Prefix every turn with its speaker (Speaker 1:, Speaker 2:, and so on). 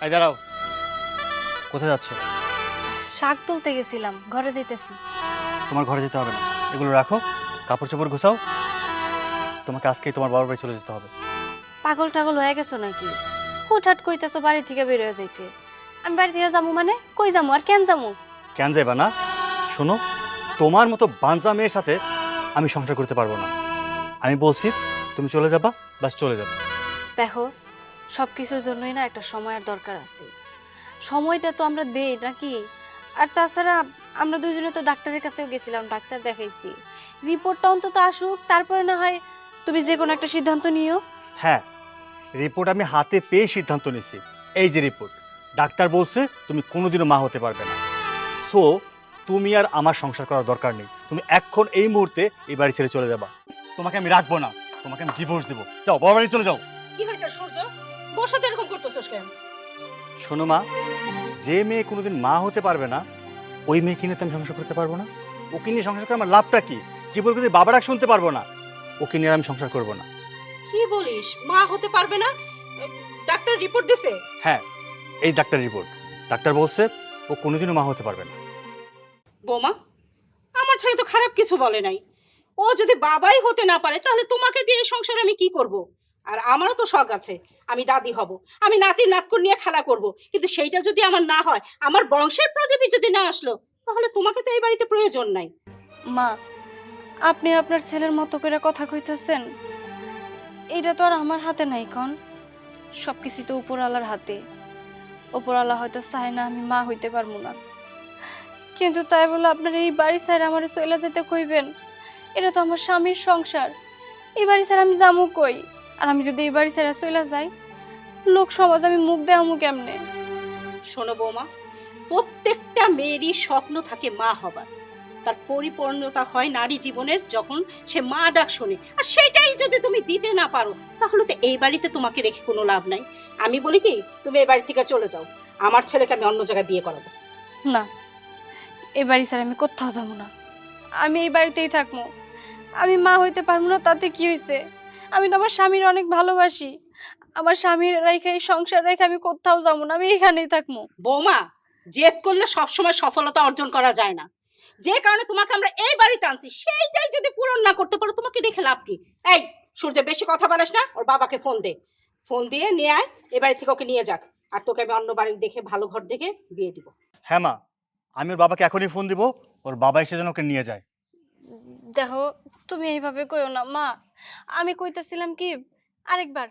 Speaker 1: এই দাঁড়াও, কোথায় যাচ্ছ?
Speaker 2: শাক তুলতে গেছিলাম, ঘরে যাইতেছি।
Speaker 1: তোমার ঘরে যেতে হবে না, এগুলো রাখো, কাপড় চোপড় গোছাও। তোমাকে আজকেই তোমার বাবার বাড়ি চলে যেতে হবে।
Speaker 2: পাগল টাগল হয়ে গেছো নাকি? হুটহাট কইতেছো বাড়ি থেকে বের হয়ে যাইতে। আমি বাড়ি থেকে যাবো মানে কই যাবো আর কেন যাবো?
Speaker 1: কেন যাইবা না? শোনো, তোমার মতো বাঞ্জা মেয়ের সাথে আমি সংসার করতে পারবো না। আমি বলছি তুমি চলে যাবা, বাস চলে যাবে।
Speaker 2: দেখো, সব কিছুর জন্যই না একটা সময়ের দরকার আছে। সময়টা তো আমরা দেই নাকি? আর তাছাড়া আমরা দুজনে তো ডাক্তারের কাছেও গেছিলাম, ডাক্তার দেখাইছি। রিপোর্টটা অন্তত আসুক, তারপরে না হয় তুমি যে কোনো একটা সিদ্ধান্ত নিও।
Speaker 1: হ্যাঁ, রিপোর্ট আমি হাতে পেয়ে সিদ্ধান্ত নিছি। এই যে রিপোর্ট, ডাক্তার বলছে তুমি কোনোদিনও মা হতে পারবে না। সো তুমি আর আমার সংসার করার দরকার নেই। তুমি এখন এই মুহূর্তে এই বাড়ি ছেড়ে চলে যাবা। তোমাকে আমি রাখবো না, তোমাকে আমি ডিভোর্স দেবো। যাও, বাবার বাড়ি চলে যাও।
Speaker 3: কি হয়েছে সূর্য? বসাতে এরকম করতেছস কেন?
Speaker 1: শোনো মা, যে মেয়ে কোনোদিন মা হতে পারবে না, ওই মেয়েকে নিয়ে তো আমি সংসার করতে পারবো না। ওকে নিয়ে সংসার করে আমার লাভটা কি? জীবনে যদি বাবা ডাক শুনতে পারবো না, ওকে নিয়ে আর আমি সংসার করবো না।
Speaker 3: কি বলিস? মা হতে পারবে না? ডাক্তার রিপোর্ট দিছে?
Speaker 1: হ্যাঁ, এই ডাক্তার রিপোর্ট। ডাক্তার বলছে ও কোনোদিনও মা হতে পারবে না।
Speaker 3: বৌমা, আমার ছেলে তো খারাপ কিছু বলে নাই। ও যদি বাবাই হতে না পারে তাহলে তোমাকে দিয়ে এই সংসারে আমি কি করব? আর আমারও তো শখ আছে, আমি দাদি হব, আমি নাতি নাতকুর নিয়ে খেলা করব। কিন্তু সেইটা যদি আমার না হয়, আমার বংশের প্রদীপই যদি না আসলো, তাহলে তোমাকে তো এই বাড়িতে প্রয়োজন নাই।
Speaker 2: মা, আপনি আপনার ছেলের মতো করে কথা কইতেছেন। এইটা তো আর আমার হাতে নাই, কোন সবকিছু তো উপরওয়ালার হাতে। উপরওয়ালা হয়তো চায় না আমি মা হইতে পারবো না, কিন্তু তাই বলে আপনার এই বাড়ি স্যার আমার চলে যেতে কইবেন? এটা তো আমার স্বামীর সংসার। এই বাড়ি স্যার আমি যাবো কই? আর আমি যদি এই বাড়ি ছেড়ে চলে যাই, লোক সমাজ আমি মুখ দেওয়ামু কেমনে?
Speaker 3: শোনো বৌমা, প্রত্যেকটা মেয়েরই স্বপ্ন থাকে মা হবার। তার পরিপূর্ণতা হয় নারী জীবনের যখন সে মা ডাক শোনে। আর সেটাই যদি তুমি দিতে না পারো, তাহলে তো এই বাড়িতে তোমাকে রেখে কোনো লাভ নাই। আমি বলি কি, তুমি এই বাড়ি থেকে চলে যাও। আমার ছেলেকে আমি অন্য জায়গায় বিয়ে করাবো।
Speaker 2: না, এই বাড়ি স্যার আমি কোথাও যাবো না। আমি এই বাড়িতেই থাকবো। আমি মা হইতে পারবো না তাতে কি হয়েছে? আমি তো আমার স্বামীর অনেক ভালোবাসি। আমার স্বামীর রেখে এই সংসার রেখে আমি কোথাও যাবো না, আমি এখানেই থাকবো।
Speaker 3: বৌমা, জেদ করলে সবসময় সফলতা অর্জন করা যায় না। যে কারণে তোমাকে আমরা এই বাড়িতে আনছি, সেইটাই যদি পূরণ না করতে পারো, তোমাকে রেখে লাভ কি? এই সূর্য, বেশি কথা বলিস না। ওর বাবাকে ফোন দে, ফোন দিয়ে নিয়ে আয়, এ বাড়ি থেকে ওকে নিয়ে যাক। আর তোকে আমি অন্য বাড়ি দেখে, ভালো ঘর দেখে বিয়ে দিব।
Speaker 1: হ্যাঁ মা, আমি ওর বাবাকে এখনই ফোন দিব, ওর বাবা এসে যেন ওকে নিয়ে যায়।
Speaker 2: দেখো, তুমি এইভাবে কইও না মা। আমি কইতেছিলাম কি, আরেকবার